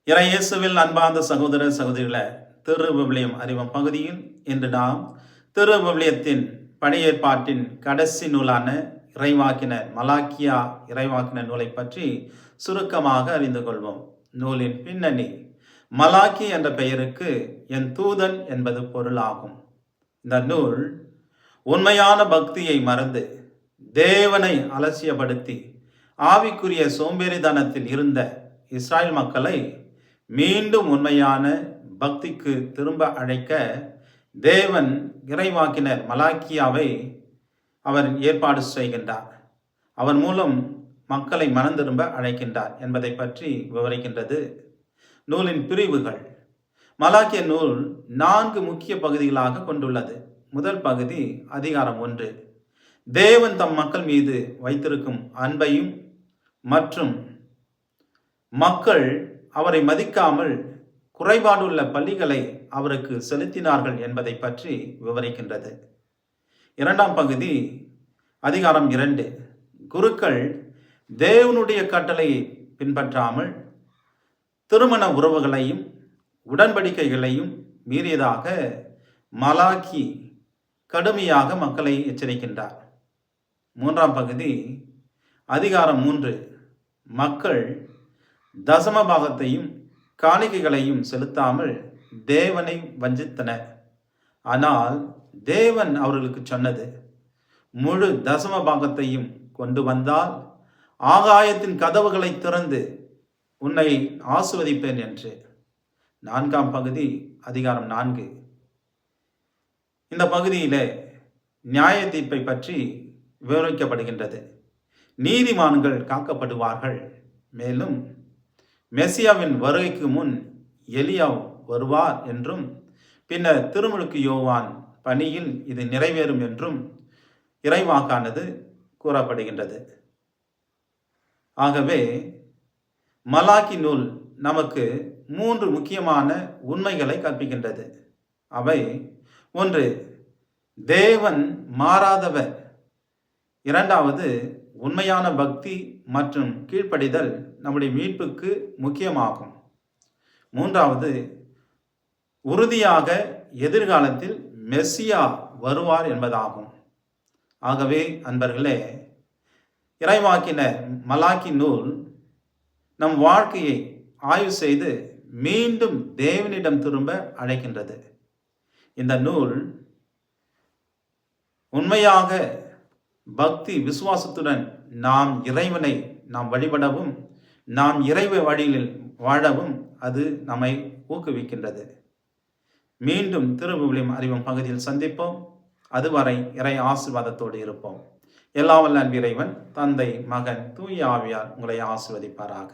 இறையேசுவில் அன்பார்ந்த சகோதர சகோதரிகளே, திருவிவிலியம் அறிவும் பகுதியில் இன்று நாம் திருவிவிலியத்தின் பழைய ஏற்பாட்டின் கடைசி நூலான இறைவாக்கினர் மலாக்கியா இறைவாக்கினர் நூலை பற்றி சுருக்கமாக அறிந்து கொள்வோம். நூலின் பின்னணி: மலாக்கி என்ற பெயருக்கு என் தூதன் என்பது பொருளாகும். இந்த நூல் உண்மையான பக்தியை மறந்து தேவனை அலட்சியப்படுத்தி ஆவிக்குரிய சோம்பேறித்தனத்தில் இருந்த இஸ்ராயல் மக்களை மீண்டும் உண்மையான பக்திக்கு திரும்ப அழைக்க தேவன் இறைவாக்கினர் மலாக்கியாவை அவர் ஏற்பாடு செய்கின்றார். அவர் மூலம் மக்களை மனம் திரும்ப அழைக்கின்றார் என்பதை பற்றி விவரிக்கின்றது நூலின் பிரிவுகள். மலாக்கிய நூல் 4 முக்கிய பகுதிகளாக கொண்டுள்ளது. முதல் பகுதி அதிகாரம் 1, தேவன் தம் மக்கள் மீது வைத்திருக்கும் அன்பையும் மற்றும் மக்கள் அவரை மதிக்காமல் குறைபாடுள்ள பள்ளிகளை அவருக்கு செலுத்தினார்கள் என்பதை பற்றி விவரிக்கின்றது. இரண்டாம் பகுதி அதிகாரம் 2, குருக்கள் தேவனுடைய கட்டளையை பின்பற்றாமல் திருமண உறவுகளையும் உடன்படிக்கைகளையும் மீறியதாக மலாக்கி கடுமையாக மக்களை எச்சரிக்கின்றார். மூன்றாம் பகுதி அதிகாரம் 3, மக்கள் தசம பாகத்தையும் காணிக்கைகளையும் செலுத்தாமல் தேவனை வஞ்சித்தனர். ஆனால் தேவன் அவர்களுக்கு சொன்னது, முழு தசம பாகத்தையும் கொண்டு வந்தால் ஆகாயத்தின் கதவுகளை திறந்து உன்னை ஆசீர்வதிப்பேன் என்று. நான்காம் பகுதி அதிகாரம் 4, இந்த பகுதியிலே நியாய தீர்ப்பை பற்றி விவரிக்கப்படுகின்றது. நீதிமான்கள் காக்கப்படுவார்கள். மேலும் மெசியாவின் வருகைக்கு முன் எலியா வருவார் என்றும் பின்னர் திருமுழுக்கு யோவான் பணியில் இது நிறைவேறும் என்றும் இறைவாக்கானது கூறப்படுகின்றது. ஆகவே மலாக்கி நூல் நமக்கு 3 முக்கியமான உண்மைகளை கற்பிக்கின்றது. அவை: 1, தேவன் மாறாதவர். 2வது, உண்மையான பக்தி மற்றும் கீழ்ப்படிதல் நம்முடைய மீட்புக்கு முக்கியமாகும். 3வது, உறுதியாக எதிர்காலத்தில் மெசியா வருவார் என்பதாகும். ஆகவே அன்பர்களே, இறைவாக்கினர் மலாக்கி நூல் நம் வாழ்க்கையை ஆய்வு செய்து மீண்டும் தேவனிடம் திரும்ப அழைக்கின்றது. இந்த நூல் உண்மையாக பக்தி விசுவாசத்துடன் நாம் இறைவனை வழிபடவும் நாம் இறைவ வழியில் வாழவும் அது நம்மை ஊக்குவிக்கின்றது. மீண்டும் திருவிவிலியம் அறிவும் பகுதியில் சந்திப்போம். அதுவரை இறை ஆசீர்வாதத்தோடு இருப்போம். எல்லாம் வல்ல அன்பு இறைவன், தந்தை, மகன், தூய ஆவியார் உங்களை ஆசீர்வதிப்பாராக.